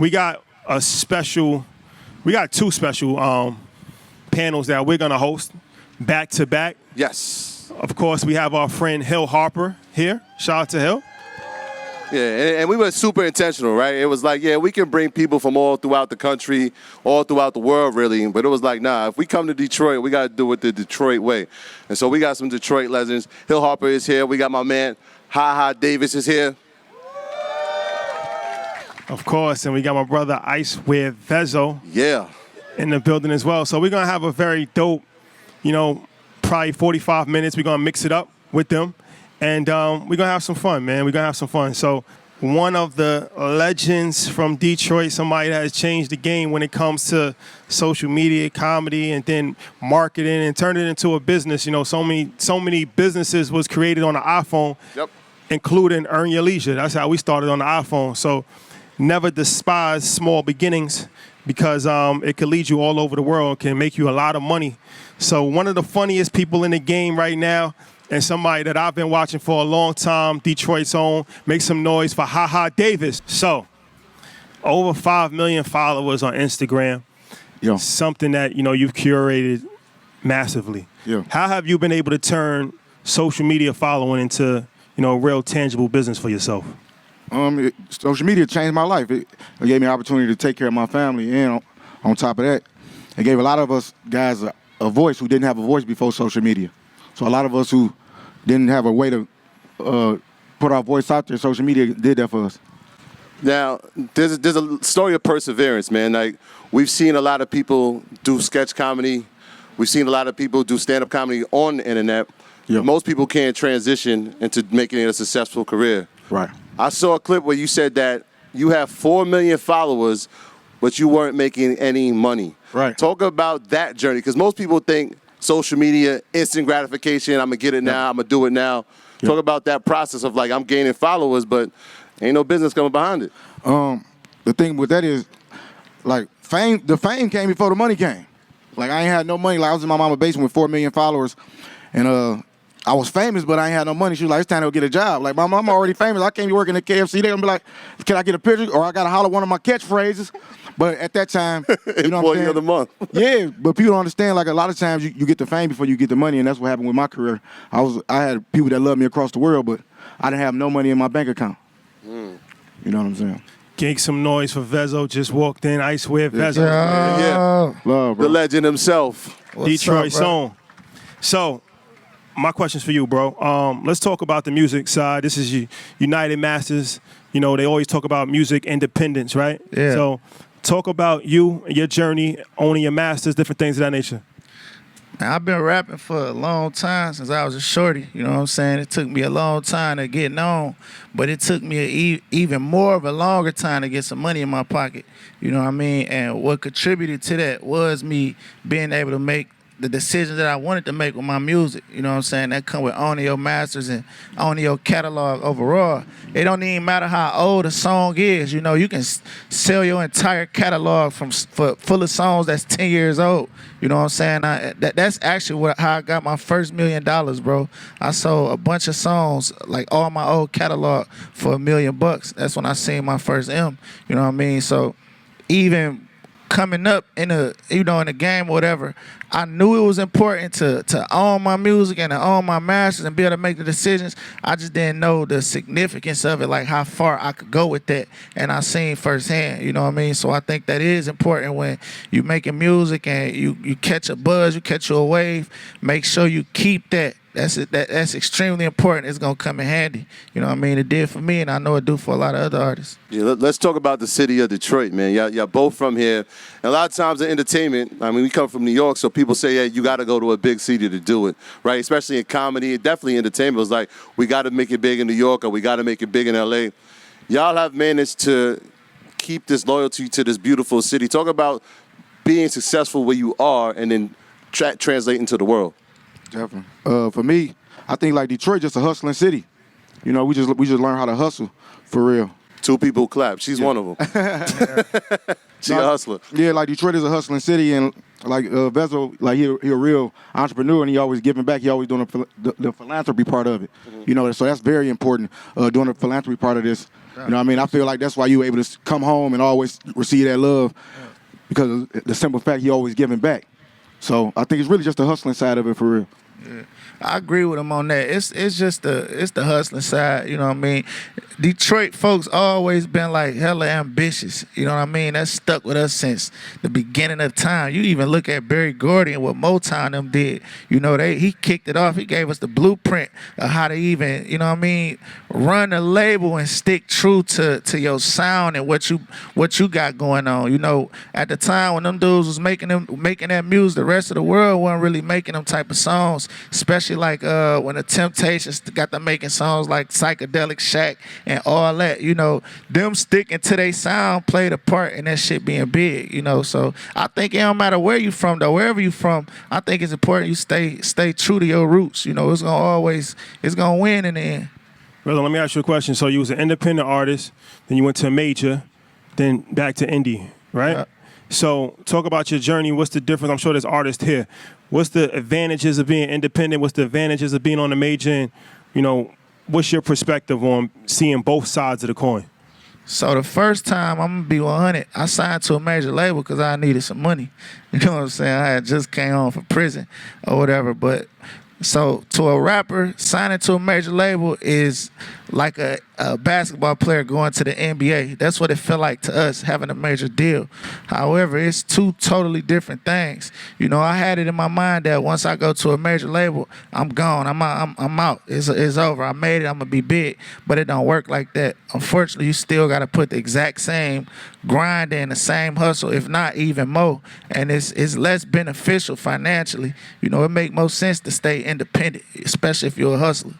We got two special panels that we're gonna host back to back. Yes. Of course, we have our friend Hill Harper here. Shout out to Hill. Yeah, and we were super intentional, right? It was like, yeah, we can bring people from all throughout the country, all throughout the world, really. But it was like, nah, if we come to Detroit, we got to do it the Detroit way. And so we got some Detroit legends. Hill Harper is here. We got my man, HaHa Davis is here. Of course, and we got my brother Icewear Vezzo. Yeah. In the building as well. So we're going to have a very dope, probably 45 minutes. We're going to mix it up with them. And we're going to have some fun, man. We're going to have some fun. So one of the legends from Detroit, somebody that has changed the game when it comes to social media, comedy, and then marketing and turned it into a business. So many businesses was created on the iPhone, including Earn Your Leisure. That's how we started on the iPhone. So never despise small beginnings because it can lead you all over the world, can make you a lot of money. So one of the funniest people in the game right now, and somebody that I've been watching for a long time, Detroit's own, make some noise for HaHa Davis. So, over 5 million followers on Instagram. Yeah. Something that, you've curated massively. Yeah. How have you been able to turn social media following into, real tangible business for yourself? Social media changed my life. It gave me an opportunity to take care of my family, and on top of that, it gave a lot of us guys a voice who didn't have a voice before social media. So a lot of us who didn't have a way to put our voice out there, social media did that for us. Now, there's a story of perseverance, man. Like, we've seen a lot of people do sketch comedy. We've seen a lot of people do stand-up comedy on the internet. Yep. Most people can't transition into making it a successful career. Right. I saw a clip where you said that you have 4 million followers, but you weren't making any money. Right. Talk about that journey, because most people think social media, instant gratification, I'm going to get it now, I'm going to do it now. Yep. Talk about that process of, like, I'm gaining followers, but ain't no business coming behind it. The thing with that is, like, the fame came before the money came. Like, I ain't had no money. Like, I was in my mama's basement with 4 million followers, and I was famous, but I ain't had no money. She was like, it's time to go get a job. Like, my mama already famous. I can't be working at KFC. They're going to be like, can I get a picture? Or I got to holler one of my catchphrases. But at that time, you know what I'm saying? Employee of the month. Yeah, but people don't understand, like, a lot of times you get the fame before you get the money, and that's what happened with my career. I had people that loved me across the world, but I didn't have no money in my bank account. You know what I'm saying? Make some noise for Vezzo. Just walked in. Icewear Vezzo. Yeah. Love, bro. The legend himself. Detroit's own. So, my question's for you, bro. Let's talk about the music side. This is United Masters. They always talk about music independence, right? Yeah. So, talk about you and your journey, owning your masters, different things of that nature. I've been rapping for a long time, since I was a shorty. You know what I'm saying? It took me a long time to get known, but it took me even more of a longer time to get some money in my pocket. You know what I mean? And what contributed to that was me being able to make the decisions that I wanted to make with my music. You know what I'm saying? That come with owning your masters and owning your catalog overall. It don't even matter how old a song is. You can sell your entire catalog full of songs that's 10 years old. You know what I'm saying? That's actually how I got my first $1 million, bro. I sold a bunch of songs, like all my old catalog, for $1 million. That's when I seen my first M. You know what I mean? So even coming up in the game or whatever, I knew it was important to own my music and to own my masters and be able to make the decisions. I just didn't know the significance of it, like how far I could go with that. And I seen firsthand, you know what I mean? So I think that is important when you making music and you catch a buzz, you catch a wave, make sure you keep that. That's extremely important. It's going to come in handy. You know what I mean? It did for me, and I know it do for a lot of other artists. Yeah, let's talk about the city of Detroit, man. Y'all both from here. And a lot of times in entertainment, we come from New York, so people say, yeah, you got to go to a big city to do it, right? Especially in comedy, definitely entertainment. It's like, we got to make it big in New York or we got to make it big in L.A. Y'all have managed to keep this loyalty to this beautiful city. Talk about being successful where you are and then translating to the world. Definitely. For me, I think like Detroit just a hustling city. We just learn how to hustle for real. 2 people clap. She's one of them. She a hustler. Yeah, like Detroit is a hustling city, and like Vezzo, like he a real entrepreneur, and he always giving back. He always doing the philanthropy part of it. So that's very important. Doing the philanthropy part of this. You know what I mean? I feel like that's why you were able to come home and always receive that love because of the simple fact you always giving back. So I think it's really just the hustling side of it for real. Yeah. I agree with him on that. It's just the hustling side, you know what I mean? Detroit folks always been like hella ambitious, you know what I mean? That's stuck with us since the beginning of time. You even look at Berry Gordy and what Motown them did. You know, he kicked it off. He gave us the blueprint of how to even, you know what I mean, run a label and stick true to your sound and what you got going on. You know, at the time when them dudes was making that music, the rest of the world wasn't really making them type of songs, especially like when the Temptations got them making songs like Psychedelic Shack and all that, you know, them sticking to their sound played a part in that shit being big, you know. So I think it don't matter where you from though, wherever you from, I think it's important you stay true to your roots. You know, it's gonna win in the end. Brother, let me ask you a question. So you was an independent artist, then you went to a major, then back to indie, right? So talk about your journey. What's the difference? I'm sure there's artists here. What's the advantages of being independent? What's the advantages of being on a major? And, you know, what's your perspective on seeing both sides of the coin? So the first time, I'm gonna be 100, I signed to a major label because I needed some money. You know what I'm saying? I had just came home from prison or whatever. But so to a rapper, signing to a major label is like a basketball player going to the NBA. That's what it felt like to us, having a major deal. However, it's two totally different things. You know, I had it in my mind that once I go to a major label, I'm gone. I'm out. It's over. I made it. I'm gonna be big. But it don't work like that. Unfortunately, you still got to put the exact same grind in, the same hustle, if not even more. And it's less beneficial financially. You know, it make most sense to stay independent, especially if you're a hustler.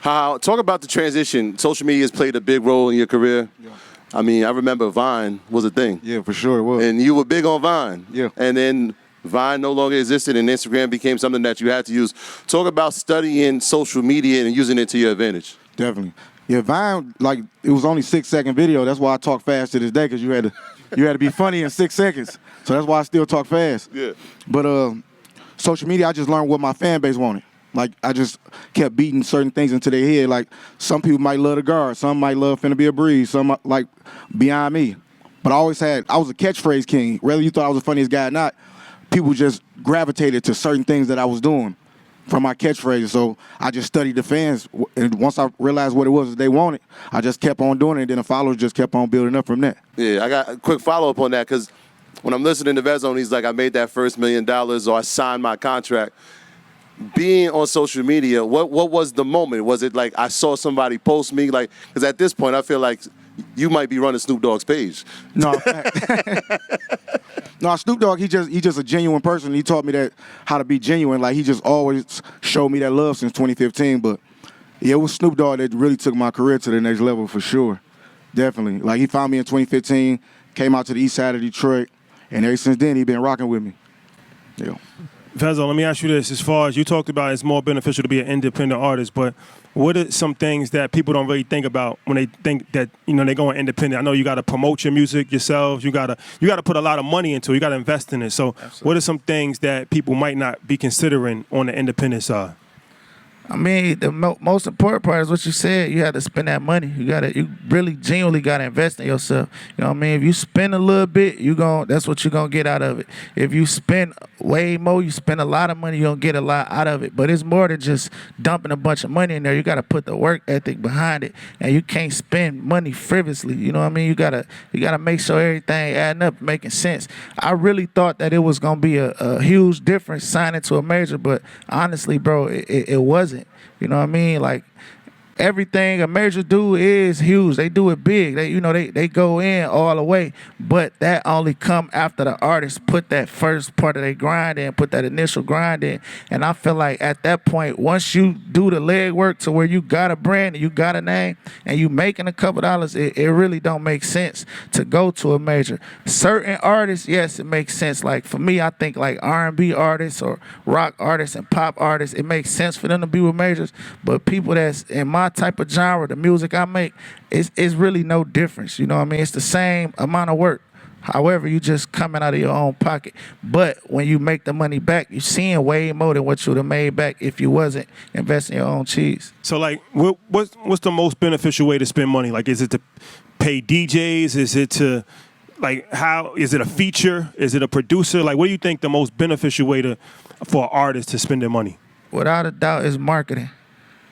Talk about the transition. Social media has played a big role in your career. Yeah. I mean, I remember Vine was a thing. Yeah, for sure it was. And you were big on Vine. Yeah. And then Vine no longer existed and Instagram became something that you had to use. Talk about studying social media and using it to your advantage. Definitely. Yeah, Vine, like, it was only 6-second video. That's why I talk fast to this day, because you had to be funny in 6 seconds. So that's why I still talk fast. Yeah. But social media, I just learned what my fan base wanted. Like, I just kept beating certain things into their head. Like, some people might love the guard. Some might love Finna Be a Breeze. Some like Beyond Me. But I was a catchphrase king. Whether you thought I was the funniest guy or not, people just gravitated to certain things that I was doing from my catchphrases. So I just studied the fans. And once I realized what it was that they wanted, I just kept on doing it. And then the followers just kept on building up from that. Yeah, I got a quick follow-up on that, because when I'm listening to Vezzo and he's like, I made that first $1 million or I signed my contract. Being on social media, what was the moment? Was it like I saw somebody post me? Like, because at this point, I feel like you might be running Snoop Dogg's page. No, no, Snoop Dogg, he just a genuine person. He taught me that how to be genuine. Like, he just always showed me that love since 2015. But yeah, it was Snoop Dogg that really took my career to the next level for sure. Definitely. Like, he found me in 2015, came out to the east side of Detroit, and ever since then, he been rocking with me. Yeah. Vezzo, let me ask you this. As far as you talked about, it's more beneficial to be an independent artist, but what are some things that people don't really think about when they think that, you know, they're going independent? I know you got to promote your music yourselves. You got to put a lot of money into it. You got to invest in it. So Absolutely. What are some things that people might not be considering on the independent side? I mean, the most important part is what you said. You had to spend that money. You really genuinely gotta invest in yourself. You know what I mean? If you spend a little bit, that's what you're gonna get out of it. If you spend way more, you spend a lot of money, you're gonna get a lot out of it. But it's more than just dumping a bunch of money in there. You gotta put the work ethic behind it, and you can't spend money frivolously. You know what I mean? You gotta make sure everything adding up, making sense. I really thought that it was gonna be a huge difference signing to a major, but honestly, bro, it wasn't. You know what I mean? Like, everything a major do is huge. They do it big. They go in all the way. But that only come after the artist put that first part of their grind in, put that initial grind in. And I feel like at that point, once you do the legwork to where you got a brand and you got a name and you making a couple dollars, it really don't make sense to go to a major. Certain artists, yes, it makes sense. Like, for me, I think like R&B artists or rock artists and pop artists, it makes sense for them to be with majors. But people that's in my type of genre, the music I make, it's really no difference. You know what I mean? It's the same amount of work. However, you just coming out of your own pocket. But when you make the money back, you're seeing way more than what you would have made back if you wasn't investing your own cheese. So like, what's the most beneficial way to spend money? Like, is it to pay DJs? Is it to, like, how is it a feature? Is it a producer? Like, what do you think the most beneficial way for an artist to spend their money? Without a doubt, is marketing.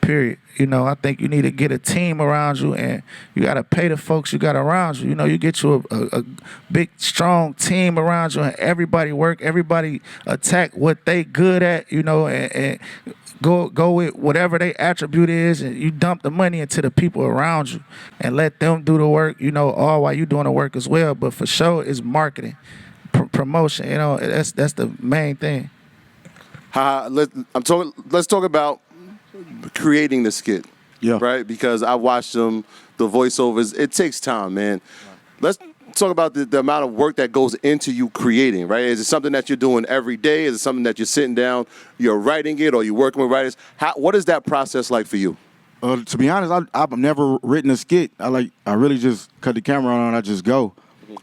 Period. You know, I think you need to get a team around you, and you got to pay the folks you got around you. You know, you get you a big, strong team around you, and everybody work, everybody attack what they good at, you know, and go with whatever their attribute is, and you dump the money into the people around you and let them do the work, you know, all while you doing the work as well. But for sure, it's marketing, promotion, you know, that's the main thing. Let's talk about creating the skit, right? Because I watched them, the voiceovers. It takes time, man. Let's talk about the amount of work that goes into you creating, right? Is it something that you're doing every day? Is it something that you're sitting down, you're writing it, or you're working with writers? What is that process like for you? To be honest, I've never written a skit. I really just cut the camera on and I just go.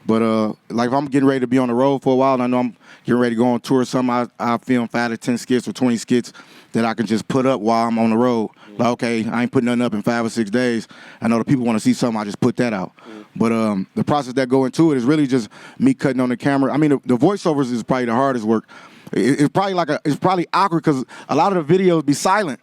But like if I'm getting ready to be on the road for a while and I know I'm getting ready to go on tour or something, I film 5 to 10 skits or 20 skits that I can just put up while I'm on the road. Like, okay, I ain't putting nothing up in 5 or 6 days. I know the people want to see something, I just put that out. But the process that go into it is really just me cutting on the camera. I mean, the voiceovers is probably the hardest work. It's probably awkward because a lot of the videos be silent,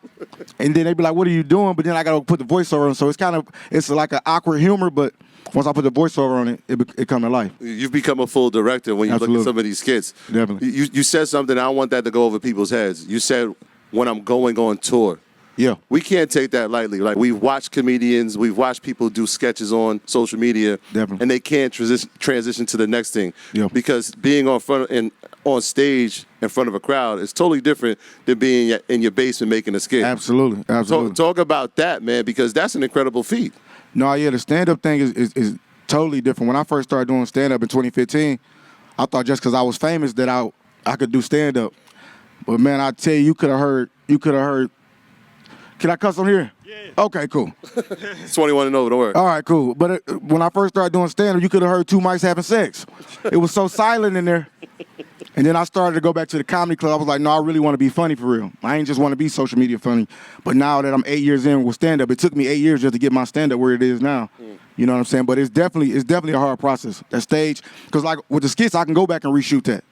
and then they be like, "What are you doing?" But then I gotta put the voiceover on, so it's like an awkward humor. But once I put the voiceover on it come to life. You've become a full director when you look at some of these skits. Definitely. You said something. I don't want that to go over people's heads. You said when I'm going on tour. Yeah. We can't take that lightly. Like, we've watched comedians, we've watched people do sketches on social media, Definitely. and they can't transition to the next thing. Yeah. Because being on stage in front of a crowd is totally different than being in your basement making a skit. Absolutely. Talk about that, man, because that's an incredible feat. No, yeah, the stand-up thing is totally different. When I first started doing stand-up in 2015, I thought just because I was famous that I could do stand-up. But man, I tell you, you could have heard. Can I cuss on here? Yeah. Okay, cool. It's 21 and over, don't worry. All right, cool. But when I first started doing stand-up, you could have heard 2 mics having sex. It was so silent in there. And then I started to go back to the comedy club. I was like, no, I really want to be funny for real. I ain't just want to be social media funny. But now that I'm 8 years in with stand-up, it took me 8 years just to get my stand-up where it is now. You know what I'm saying? But it's definitely a hard process, that stage. Because like with the skits, I can go back and reshoot that.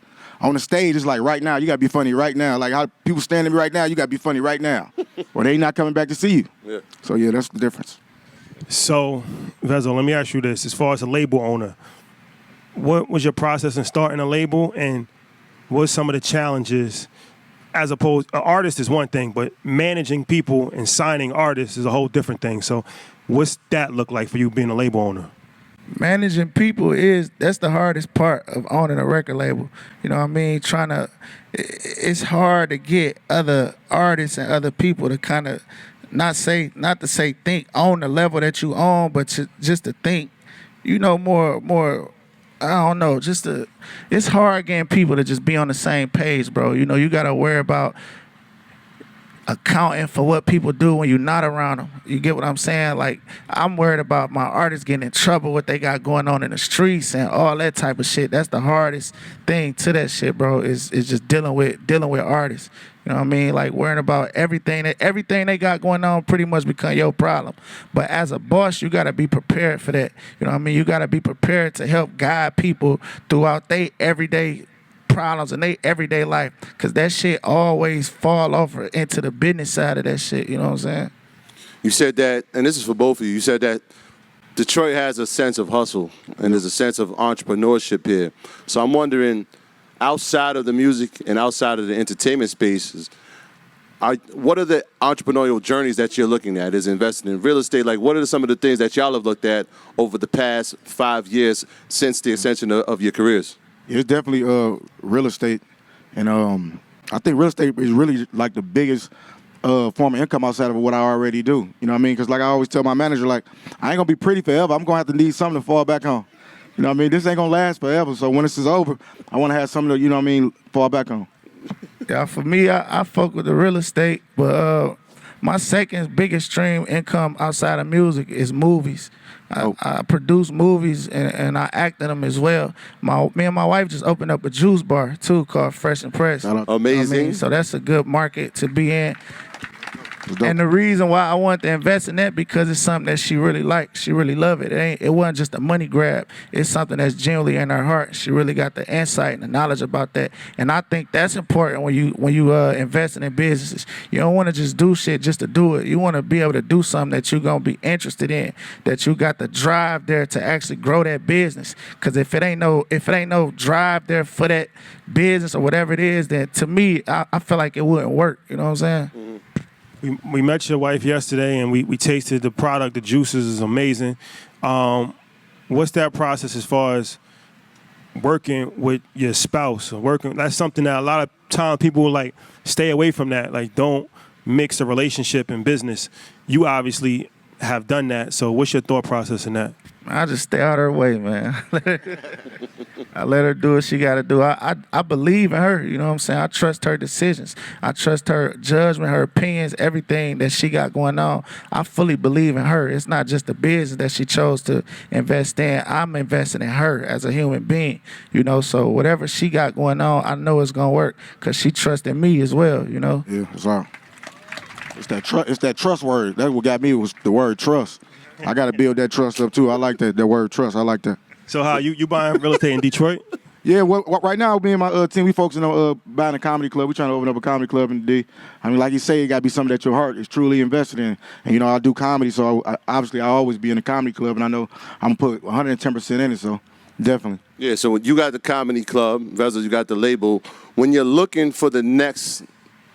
On the stage, it's like right now, you got to be funny right now. Like how people stand at me right now, you got to be funny right now. Or they not coming back to see you. Yeah. So yeah, that's the difference. So, Vezzo, let me ask you this. As far as a label owner, what was your process in starting a label, and what's some of the challenges? As opposed, an artist is one thing, but managing people and signing artists is a whole different thing. So what's that look like for you being a label owner? Managing people that's the hardest part of owning a record label. You know what I mean? It's hard to get other artists and other people to kind of not to say think on the level that you own, but just to think, you know, more. I don't know. It's hard getting people to just be on the same page, bro. You know, you gotta worry about accounting for what people do when you're not around them. You get what I'm saying? Like, I'm worried about my artists getting in trouble, what they got going on in the streets and all that type of shit. That's the hardest thing to that shit, bro, is just dealing with artists. You know what I mean? Like, worrying about everything they got going on pretty much become your problem. But as a boss, you got to be prepared for that. You know what I mean? You got to be prepared to help guide people throughout their everyday problems in their everyday life, because that shit always fall over into the business side of that shit. You know what I'm saying? You said that, and this is for both of you, you said that Detroit has a sense of hustle and there's a sense of entrepreneurship here. So I'm wondering, outside of the music and outside of the entertainment spaces, what are the entrepreneurial journeys that you're looking at? Is investing in real estate? Like, what are some of the things that y'all have looked at over the past 5 years since the ascension of your careers? It's definitely real estate, and I think real estate is really like the biggest form of income outside of what I already do. You know what I mean? Because like I always tell my manager, like, I ain't gonna be pretty forever. I'm gonna have to need something to fall back on. You know what I mean? This ain't gonna last forever. So when this is over, I want to have something to, you know what I mean, fall back on. Yeah, for me, I fuck with the real estate, but My second biggest stream income outside of music is movies. I produce movies and I act in them as well. Me and my wife just opened up a juice bar too called Fresh and Press. Amazing. So that's a good market to be in. And the reason why I wanted to invest in that because it's something that she really likes. She really love it. It wasn't just a money grab. It's something that's genuinely in her heart. She really got the insight and the knowledge about that. And I think that's important when you investing in businesses. You don't want to just do shit just to do it. You want to be able to do something that you're gonna be interested in. That you got the drive there to actually grow that business. Because if it ain't no drive there for that business or whatever it is, then to me, I feel like it wouldn't work. You know what I'm saying? Mm-hmm. We met your wife yesterday, and we tasted the product. The juices is amazing. What's that process as far as working with your spouse? That's something that a lot of times people will like stay away from that. Like, don't mix a relationship and business. You obviously have done that. So what's your thought process in that? I just stay out of her way, man. I let her do what she got to do. I believe in her, you know what I'm saying? I trust her decisions. I trust her judgment, her opinions, everything that she got going on. I fully believe in her. It's not just the business that she chose to invest in. I'm investing in her as a human being, you know? So whatever she got going on, I know it's going to work because she trusted me as well, you know? Yeah, that's all. It's that trust word. That's what got me was the word trust. I got to build that trust up too. I like that word trust. I like that. So how you buying real estate in Detroit? Yeah, right now me and my team, we focusing on buying a comedy club. We trying to open up a comedy club in the D. I mean, like you say, it got to be something that your heart is truly invested in. And, you know, I do comedy, so obviously I always be in a comedy club, and I know I'm going to put 110% in it, so definitely. Yeah, so when you got the comedy club, Vezzo, you got the label. When you're looking for the next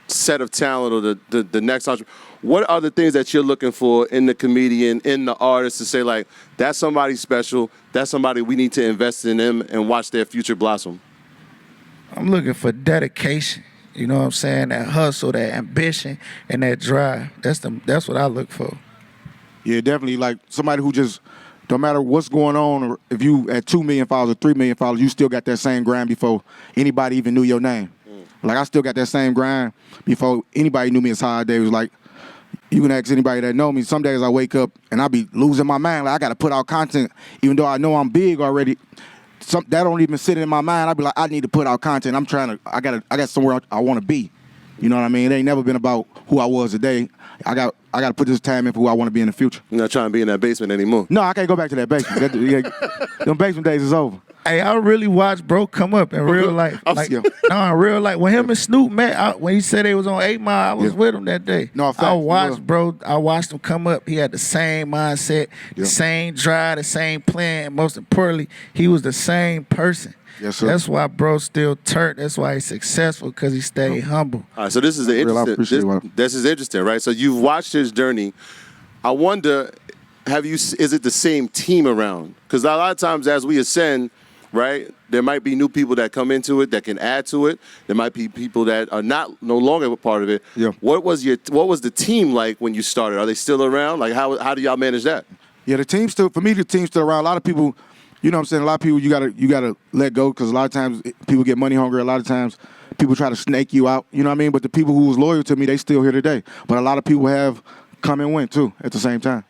set of talent or the next entrepreneur, what are the things that you're looking for in the comedian, in the artist to say, like, that's somebody special, that's somebody we need to invest in them and watch their future blossom? I'm looking for dedication. You know what I'm saying? That hustle, that ambition, and that drive. That's what I look for. Yeah, definitely. Like somebody who just, no matter what's going on, or if you at 2 million followers or 3 million followers, you still got that same grind before anybody even knew your name. Like I still got that same grind before anybody knew me as HaHa. It was like, you can ask anybody that know me. Some days I wake up and I be losing my mind. Like I got to put out content, even though I know I'm big already. That don't even sit in my mind. I be like, I need to put out content. I got somewhere I want to be. You know what I mean? It ain't never been about who I was today. I got to put this time in for who I want to be in the future. You're not trying to be in that basement anymore. No, I can't go back to that basement. Them basement days is over. Hey, I really watched bro come up in real life. Like, in real life. When him and Snoop met, when he said they was on 8 Mile, I was with him that day. No, fact, I watched him come up. He had the same mindset, the same drive, the same plan. And most importantly, he was the same person. Yes, sir. That's why bro still turned. That's why he's successful, because he stayed humble. All right, so this is this is interesting, right? So you've watched his journey. I wonder, is it the same team around? Because a lot of times as we ascend, right, there might be new people that come into it that can add to it. There might be people that are no longer a part of it. Yeah. What was the team like when you started? Are they still around? Like how do y'all manage that? Yeah, the team's still around. A lot of people, you know what I'm saying? A lot of people you gotta let go, because a lot of times people get money hungry. A lot of times people try to snake you out. You know what I mean? But the people who was loyal to me, they still here today. But a lot of people have come and went too at the same time.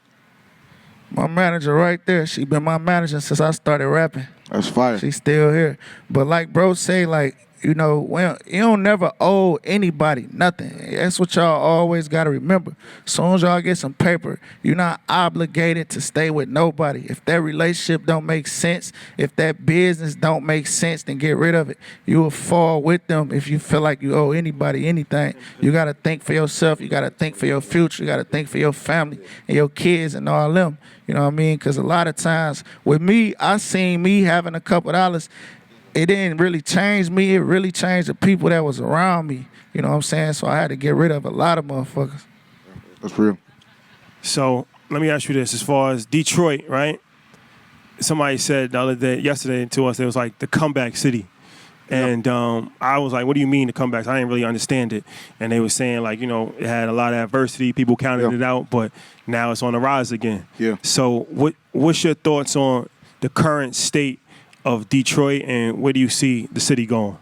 My manager right there, she been my manager since I started rapping. That's fire. She's still here. But like bro say, like, you know, you don't never owe anybody nothing. That's what y'all always got to remember. As soon as y'all get some paper, you're not obligated to stay with nobody. If that relationship don't make sense, if that business don't make sense, then get rid of it. You will fall with them if you feel like you owe anybody anything. You got to think for yourself. You got to think for your future. You got to think for your family and your kids and all them. You know what I mean? Because a lot of times with me, I seen me having a couple dollars. It didn't really change me. It really changed the people that was around me. You know what I'm saying? So I had to get rid of a lot of motherfuckers. That's real. So let me ask you this. As far as Detroit, right? Somebody said yesterday to us, it was like the comeback city. And I was like, what do you mean the comebacks? I didn't really understand it. And they were saying, like, you know, it had a lot of adversity. People counted it out, but now it's on the rise again. Yeah. So what's your thoughts on the current state of Detroit, and where do you see the city going?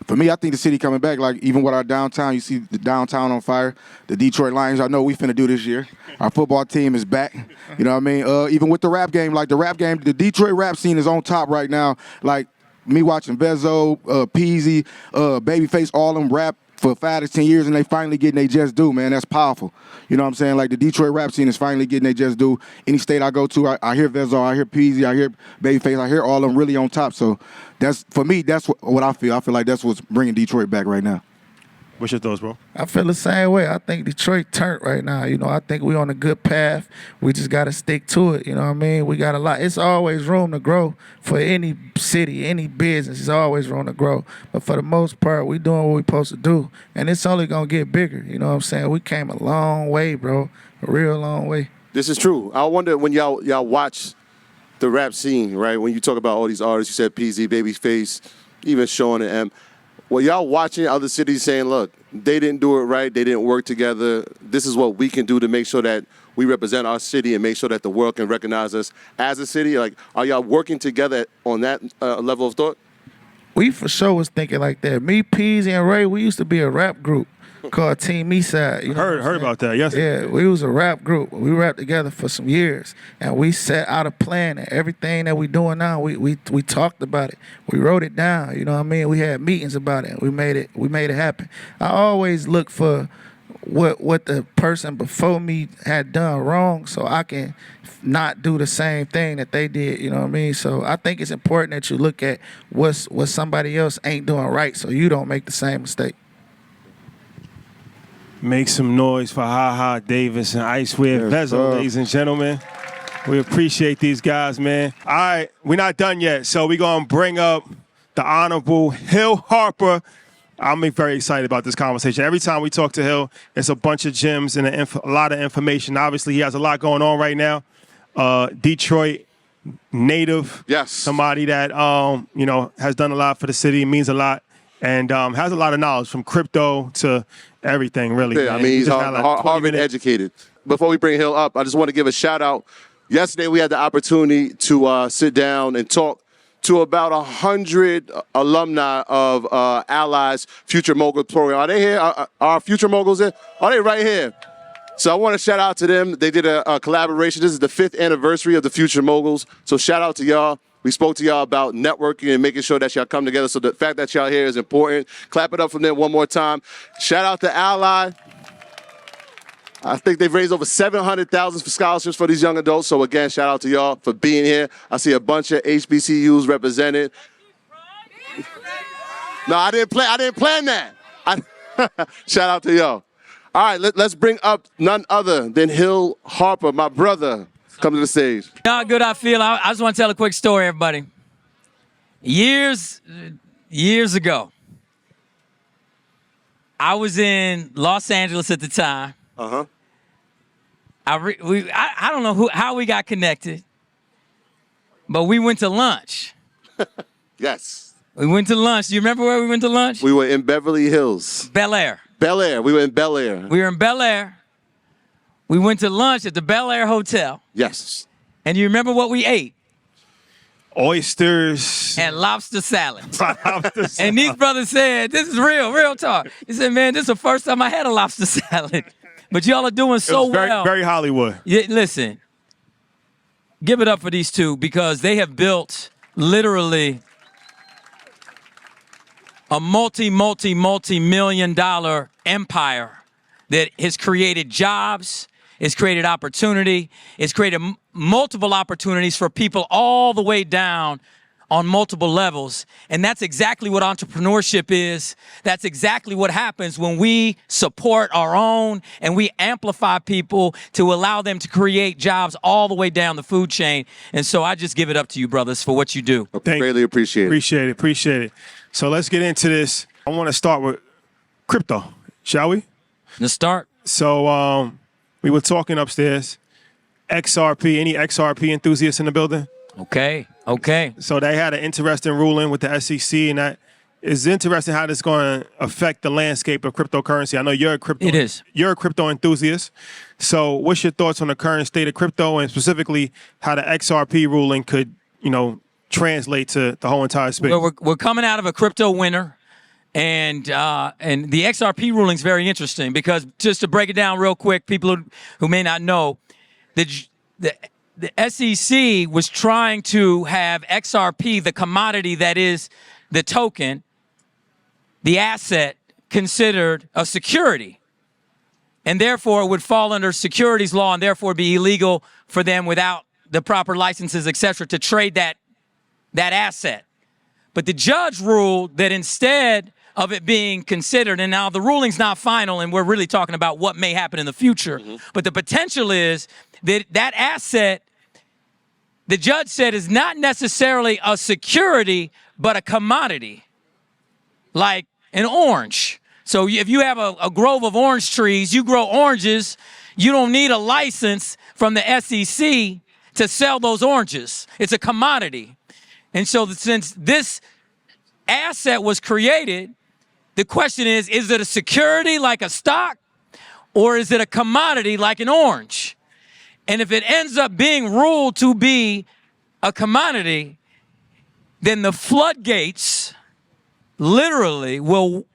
for me, I think the city coming back. Like even with our downtown, you see the downtown on fire. The Detroit Lions, I know we finna do this year. Our football team is back. You know what I mean? Even with the rap game, the Detroit rap scene is on top right now. Like me watching Vezzo, Peasy, Babyface, all them rap for 5 to 10 years, and they finally getting their just due, man. That's powerful. You know what I'm saying? Like the Detroit rap scene is finally getting their just due. Any state I go to, I hear Vezzo, I hear Peasy, I hear Babyface, I hear all of them really on top. So that's, for me, that's what I feel. I feel like that's what's bringing Detroit back right now. What's your thoughts, bro? I feel the same way. I think Detroit turned right now. You know, I think we on a good path. We just got to stick to it. You know what I mean? We got a lot. It's always room to grow for any city, any business. It's always room to grow. But for the most part, we doing what we supposed to do. And it's only going to get bigger. You know what I'm saying? We came a long way, bro. A real long way. This is true. I wonder when y'all watch the rap scene, right? When you talk about all these artists, you said PZ, Babyface, even Sean and M. Well, y'all watching other cities saying, look, they didn't do it right. They didn't work together. This is what we can do to make sure that we represent our city and make sure that the world can recognize us as a city. Like, are y'all working together on that level of thought? We for sure was thinking like that. Me, Peasy, and Ray, we used to be a rap group called Team Eastside. You know Heard about that, yes. Yeah, we was a rap group. We rapped together for some years, and we set out a plan, and everything that we doing now, we talked about it. We wrote it down, you know what I mean? We had meetings about it. We made it happen. I always look for what the person before me had done wrong so I can not do the same thing that they did, you know what I mean? So I think it's important that you look at what somebody else ain't doing right so you don't make the same mistake. Make some noise for HaHa Davis and Icewear Vezzo, ladies and gentlemen. We appreciate these guys, man. All right, we're not done yet, so we're going to bring up the Honorable Hill Harper. I'm very excited about this conversation. Every time we talk to Hill, it's a bunch of gems and a lot of information. Obviously, he has a lot going on right now. Detroit native. Yes. Somebody that, has done a lot for the city, means a lot, and has a lot of knowledge from crypto to everything, really. Yeah, man. I mean, he's Harvard minutes. educated. Before we bring Hill up, I just want to give a shout out. Yesterday, we had the opportunity to sit down and talk to about 100 alumni of Ally's Future Mogul program. Are they here? Are Future Moguls here? Are they right here? So I want to shout out to them. They did a collaboration. This is the 5th anniversary of the Future Moguls. So shout out to y'all. We spoke to y'all about networking and making sure that y'all come together. So the fact that y'all here is important. Clap it up from them one more time. Shout out to Ally. I think they've raised over $700,000 for scholarships for these young adults. So again, shout out to y'all for being here. I see a bunch of HBCUs represented. No, I didn't plan that. Shout out to y'all. All right, let's bring up none other than Hill Harper, my brother. Come to the stage. You know how good I feel? I just want to tell a quick story, everybody. Years ago, I was in Los Angeles at the time. Uh-huh. I don't know how we got connected, but we went to lunch. Yes. We went to lunch. Do you remember where we went to lunch? We were in Beverly Hills. Bel Air. Bel Air. We were in Bel Air. We were in Bel Air. We went to lunch at the Bel Air Hotel. Yes. And you remember what we ate? Oysters. And lobster salad. And these brothers said, this is real talk. He said, man, this is the first time I had a lobster salad. But y'all are doing so well. Very Hollywood. Yeah, listen, give it up for these two because they have built literally a multi-million-dollar empire that has created jobs, it's created opportunity, it's created multiple opportunities for people all the way down on multiple levels. And that's exactly what entrepreneurship is. That's exactly what happens when we support our own and we amplify people to allow them to create jobs all the way down the food chain. And so I just give it up to you, brothers, for what you do. Greatly appreciate it. Appreciate it. So let's get into this. I want to start with crypto, shall we? Let's start. So we were talking upstairs. XRP, any XRP enthusiasts in the building? Okay. So they had an interesting ruling with the SEC, and that is interesting how this is going to affect the landscape of cryptocurrency. I know you're a crypto. It is. You're a crypto enthusiast. So what's your thoughts on the current state of crypto, and specifically how the XRP ruling could, translate to the whole entire space? Well, we're coming out of a crypto winter. And the XRP ruling is very interesting because just to break it down real quick, people who may not know, the SEC was trying to have XRP, the commodity that is the token, the asset, considered a security. And therefore, it would fall under securities law and therefore be illegal for them without the proper licenses, et cetera, to trade that asset. But the judge ruled that instead of it being considered, and now the ruling's not final, and we're really talking about what may happen in the future, but the potential is that that asset, the judge said, is not necessarily a security, but a commodity, like an orange. So if you have a grove of orange trees, you grow oranges, you don't need a license from the SEC to sell those oranges. It's a commodity. And so since this asset was created, the question is it a security like a stock, or is it a commodity like an orange? And if it ends up being ruled to be a commodity, then the floodgates literally will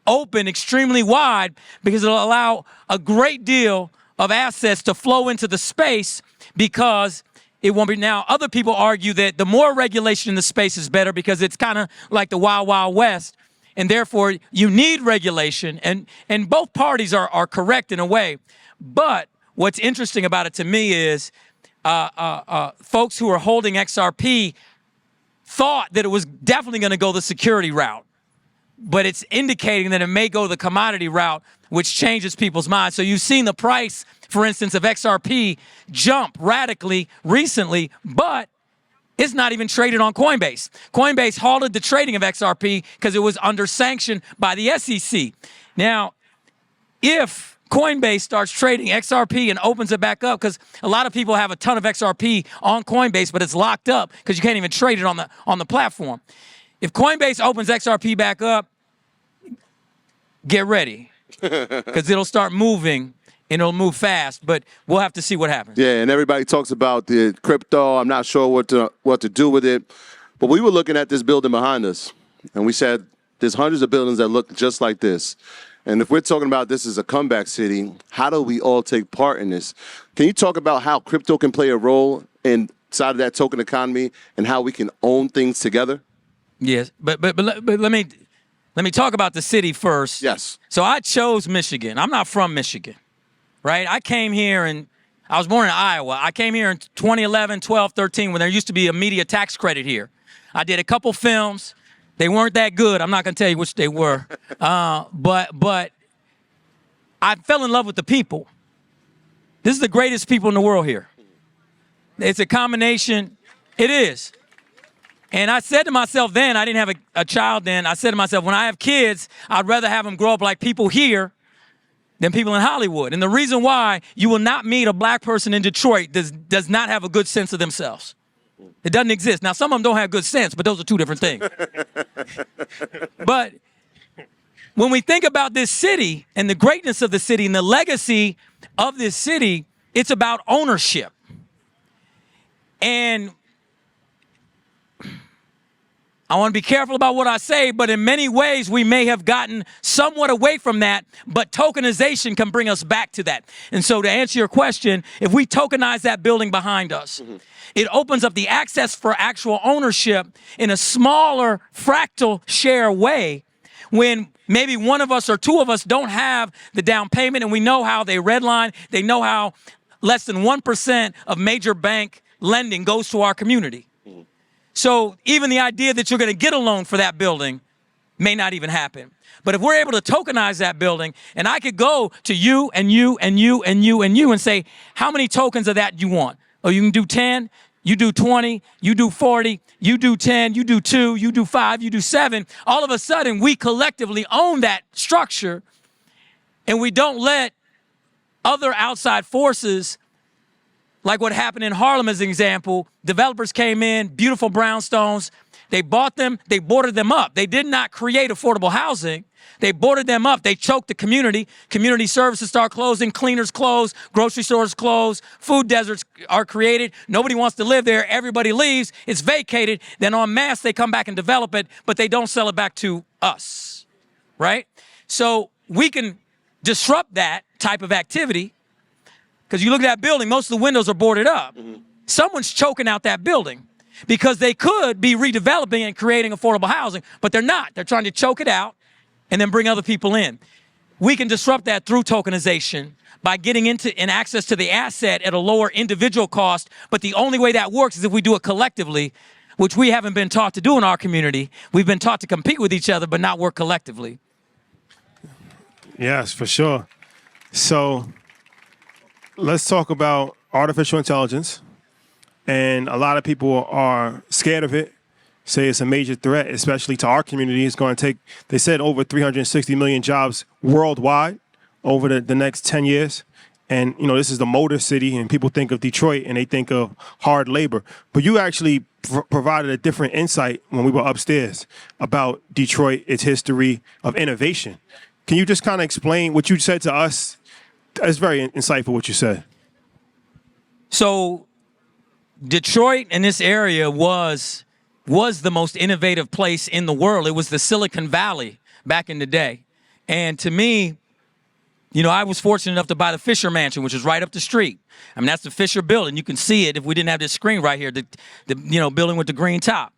open extremely wide because it'll allow a great deal of assets to flow into the space because it won't be. Now, other people argue that the more regulation in the space is better because it's kind of like the Wild Wild West, and therefore you need regulation, and both parties are correct in a way. But what's interesting about it to me is folks who are holding XRP thought that it was definitely going to go the security route, but it's indicating that it may go the commodity route, which changes people's minds. So you've seen the price, for instance, of XRP jump radically recently, but it's not even traded on Coinbase. Coinbase halted the trading of XRP because it was under sanction by the SEC. Now, if Coinbase starts trading XRP and opens it back up, because a lot of people have a ton of XRP on Coinbase, but it's locked up because you can't even trade it on the platform. If Coinbase opens XRP back up, get ready because it'll start moving. And it'll move fast, but we'll have to see what happens. Yeah, and everybody talks about the crypto. I'm not sure what to do with it. But we were looking at this building behind us, and we said there's hundreds of buildings that look just like this. And if we're talking about this as a comeback city, how do we all take part in this? Can you talk about how crypto can play a role inside of that token economy and how we can own things together? Yes, but let me talk about the city first. Yes. So I chose Michigan. I'm not from Michigan. Right? I came here and I was born in Iowa. I came here in 2011, 12, 13 when there used to be a media tax credit here. I did a couple films. They weren't that good. I'm not going to tell you which they were. But I fell in love with the people. This is the greatest people in the world here. It's a combination. It is. And I said to myself then, I didn't have a child then. I said to myself, when I have kids, I'd rather have them grow up like people here than people in Hollywood. And the reason why you will not meet a black person in Detroit does not have a good sense of themselves. It doesn't exist. Now, some of them don't have good sense, but those are two different things. But when we think about this city and the greatness of the city and the legacy of this city, it's about ownership. And I want to be careful about what I say, but in many ways, we may have gotten somewhat away from that, but tokenization can bring us back to that. And so to answer your question, if we tokenize that building behind us, it opens up the access for actual ownership in a smaller fractal share way when maybe one of us or two of us don't have the down payment, and we know how they redline, they know how less than 1% of major bank lending goes to our community. So even the idea that you're going to get a loan for that building may not even happen. But if we're able to tokenize that building, and I could go to you and you and you and you and you and say, how many tokens of that you want? Oh, you can do 10, you do 20, you do 40, you do 10, you do 2, you do 5, you do 7. All of a sudden, we collectively own that structure, and we don't let other outside forces, like what happened in Harlem as an example. Developers came in, beautiful brownstones. They bought them, they boarded them up. They did not create affordable housing. They boarded them up. They choked the community. Community services start closing, cleaners close, grocery stores close, food deserts are created. Nobody wants to live there. Everybody leaves. It's vacated. Then en masse, they come back and develop it, but they don't sell it back to us, right? So we can disrupt that type of activity because you look at that building, most of the windows are boarded up. Someone's choking out that building because they could be redeveloping and creating affordable housing, but they're not. They're trying to choke it out and then bring other people in. We can disrupt that through tokenization by getting into and access to the asset at a lower individual cost. But the only way that works is if we do it collectively, which we haven't been taught to do in our community. We've been taught to compete with each other, but not work collectively. Yes, for sure. So let's talk about artificial intelligence. And a lot of people are scared of it, say it's a major threat, especially to our community. It's going to take, they said, over 360 million jobs worldwide over the next 10 years. And, you know, this is the motor city, and people think of Detroit and they think of hard labor. But you actually provided a different insight when we were upstairs about Detroit, its history of innovation. Can you just kind of explain what you said to us? It's very insightful what you said. So Detroit and this area was the most innovative place in the world. It was the Silicon Valley back in the day. And to me, you know, I was fortunate enough to buy the Fisher Mansion, which is right up the street. I mean, that's the Fisher building. You can see it if we didn't have this screen right here, the building with the green top.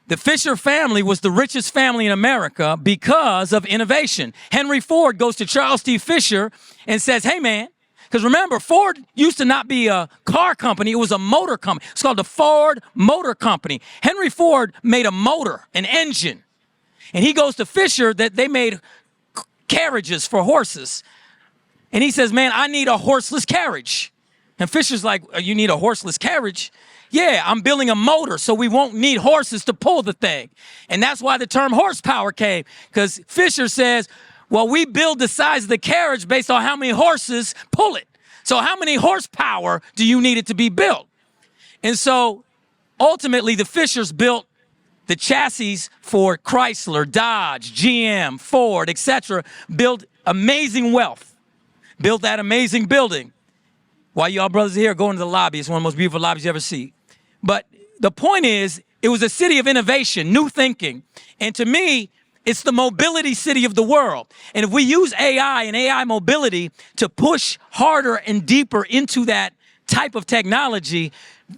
The Fisher family was the richest family in America because of innovation. Henry Ford goes to Charles T. Fisher and says, hey, man, because remember, Ford used to not be a car company. It was a motor company. It's called the Ford Motor Company. Henry Ford made a motor, an engine. And he goes to Fisher that they made carriages for horses. And he says, man, I need a horseless carriage. And Fisher's like, you need a horseless carriage? Yeah, I'm building a motor so we won't need horses to pull the thing. And that's why the term horsepower came, because Fisher says, well, we build the size of the carriage based on how many horses pull it. So how many horsepower do you need it to be built? And so ultimately the Fishers built the chassis for Chrysler, Dodge, GM, Ford, etc., built amazing wealth, built that amazing building. While y'all brothers are here, go into the lobby. It's one of the most beautiful lobbies you ever see. But the point is, it was a city of innovation, new thinking. And to me, it's the mobility city of the world. And if we use AI and AI mobility to push harder and deeper into that type of technology,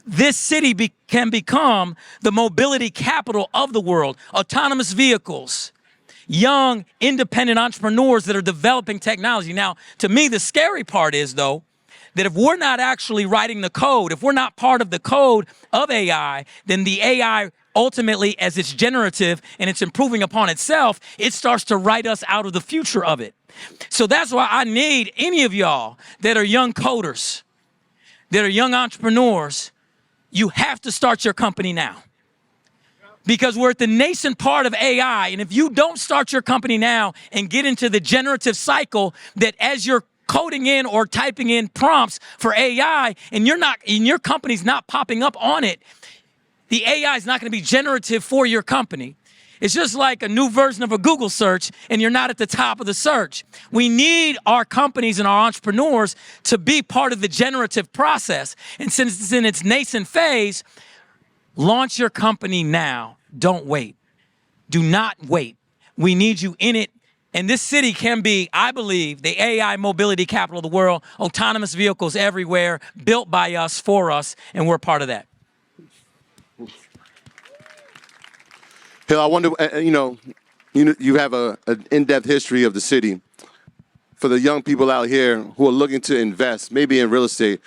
this city can become the mobility capital of the world. Autonomous vehicles, young, independent entrepreneurs that are developing technology. Now, to me, the scary part is, though, that if we're not actually writing the code, if we're not part of the code of AI, then the AI ultimately, as it's generative and it's improving upon itself, it starts to write us out of the future of it. So that's why I need any of y'all that are young coders, that are young entrepreneurs, you have to start your company now. Because we're at the nascent part of AI, and if you don't start your company now and get into the generative cycle that as you're coding in or typing in prompts for AI and your company's not popping up on it, the AI is not going to be generative for your company. It's just like a new version of a Google search and you're not at the top of the search. We need our companies and our entrepreneurs to be part of the generative process. And since it's in its nascent phase, launch your company now. Don't wait. Do not wait. We need you in it. And this city can be, I believe, the AI mobility capital of the world, autonomous vehicles everywhere, built by us, for us, and we're part of that. Hill, I wonder, you have an in-depth history of the city. For the young people out here who are looking to invest, maybe in real estate,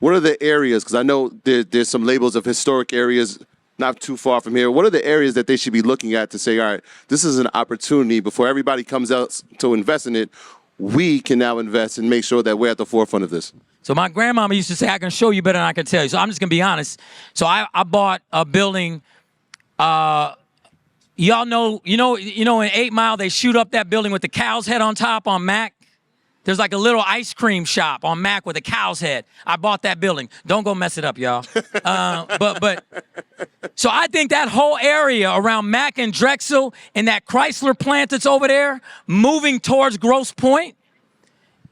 what are the areas, because I know there's some labels of historic areas not too far from here. What are the areas that they should be looking at to say, all right, this is an opportunity before everybody comes out to invest in it, we can now invest and make sure that we're at the forefront of this? So my grandmama used to say, I can show you better than I can tell you. So I'm just going to be honest. So I bought a building. Y'all know, in 8 Mile, they shoot up that building with the cow's head on top on Mac. There's like a little ice cream shop on Mac with a cow's head. I bought that building. Don't go mess it up, y'all. So I think that whole area around Mac and Drexel and that Chrysler plant that's over there, moving towards Grosse Pointe,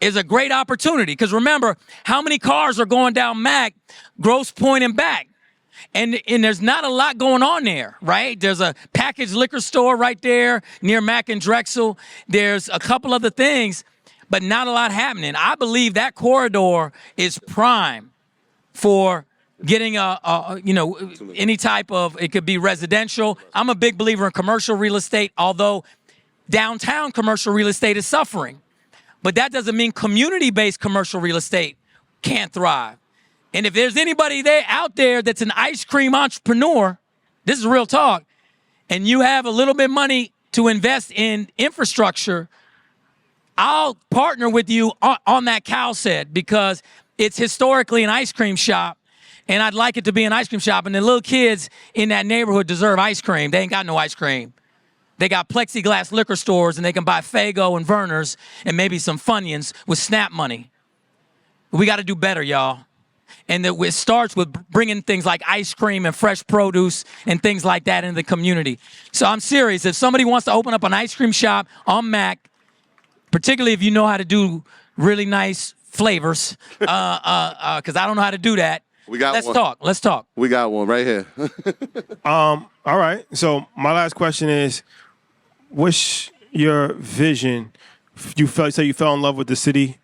is a great opportunity. Because remember, how many cars are going down Mac, Grosse Pointe, and back? And there's not a lot going on there, right? There's a packaged liquor store right there near Mack and Drexel. There's a couple other things, but not a lot happening. I believe that corridor is prime for getting any type of, it could be residential. I'm a big believer in commercial real estate, although downtown commercial real estate is suffering. But that doesn't mean community-based commercial real estate can't thrive. And if there's anybody out there that's an ice cream entrepreneur, this is real talk, and you have a little bit of money to invest in infrastructure, I'll partner with you on that cow set because it's historically an ice cream shop, and I'd like it to be an ice cream shop, and the little kids in that neighborhood deserve ice cream. They ain't got no ice cream. They got plexiglass liquor stores, and they can buy Faygo and Verner's and maybe some Funyuns with SNAP money. We got to do better, y'all. And it starts with bringing things like ice cream and fresh produce and things like that into the community. So I'm serious. If somebody wants to open up an ice cream shop on Mac, particularly if you know how to do really nice flavors, because I don't know how to do that. Let's talk. Let's talk. We got one right here. All right. So my last question is, what's your vision? You fell in love with the city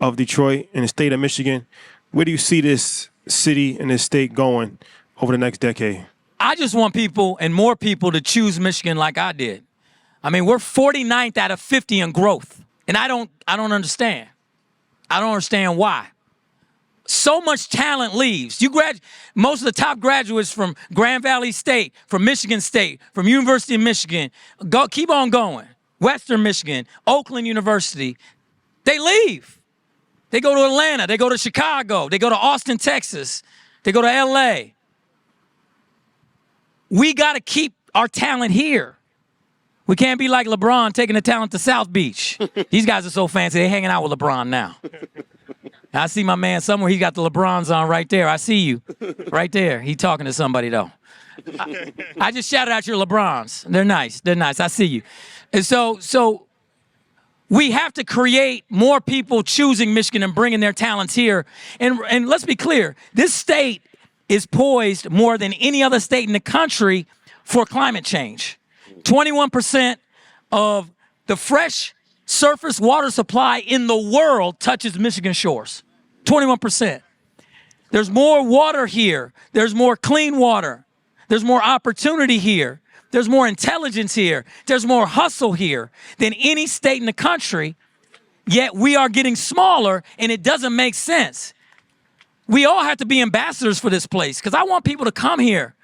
of Detroit and the state of Michigan. Where do you see this city and this state going over the next decade? I just want people and more people to choose Michigan like I did. I mean, we're 49th out of 50 in growth, and I don't understand. I don't understand why. So much talent leaves. Most of the top graduates from Grand Valley State, from Michigan State, from University of Michigan, keep on going. Western Michigan, Oakland University, they leave. They go to Atlanta, they go to Chicago, they go to Austin, Texas, they go to LA. We got to keep our talent here. We can't be like LeBron taking the talent to South Beach. These guys are so fancy, they're hanging out with LeBron now. I see my man somewhere, he got the LeBrons on right there. I see you, right there. He talking to somebody though. I just shouted out your LeBrons. They're nice, I see you. And so we have to create more people choosing Michigan and bringing their talents here. And let's be clear, this state is poised more than any other state in the country for climate change. 21% of the fresh surface water supply in the world touches Michigan shores. 21%. There's more water here. There's more clean water. There's more opportunity here. There's more intelligence here. There's more hustle here than any state in the country, yet we are getting smaller, and it doesn't make sense. We all have to be ambassadors for this place because I want people to come here.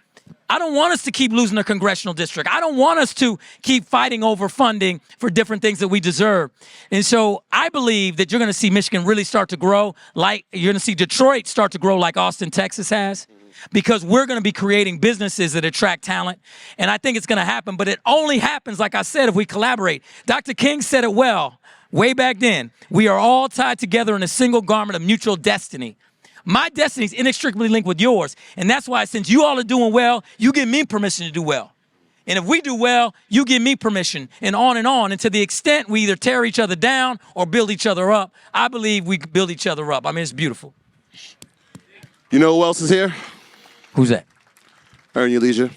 I don't want us to keep losing a congressional district. I don't want us to keep fighting over funding for different things that we deserve. And so I believe that you're going to see Michigan really start to grow, like you're going to see Detroit start to grow like Austin, Texas has. Because we're going to be creating businesses that attract talent. And I think it's going to happen, but it only happens, like I said, if we collaborate. Dr. King said it well way back then. We are all tied together in a single garment of mutual destiny. My destiny is inextricably linked with yours. And that's why since you all are doing well, you give me permission to do well. And if we do well, you give me permission, and on. And to the extent we either tear each other down or build each other up, I believe we can build each other up. I mean, it's beautiful. You know who else is here? Who's that? Earn Your Leisure.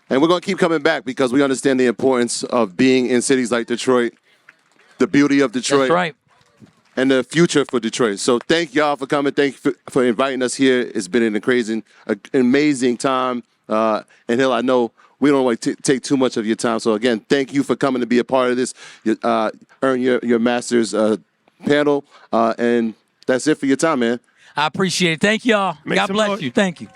And we're going to keep coming back because we understand the importance of being in cities like Detroit, the beauty of Detroit. That's right. And the future for Detroit. So thank y'all for coming. Thank you for inviting us here. It's been an amazing time. And Hill, I know we don't want to take too much of your time. So again, thank you for coming to be a part of this. Earn Your Master's panel. And that's it for your time, man. I appreciate it. Thank y'all. Make God some bless noise. you. Thank you.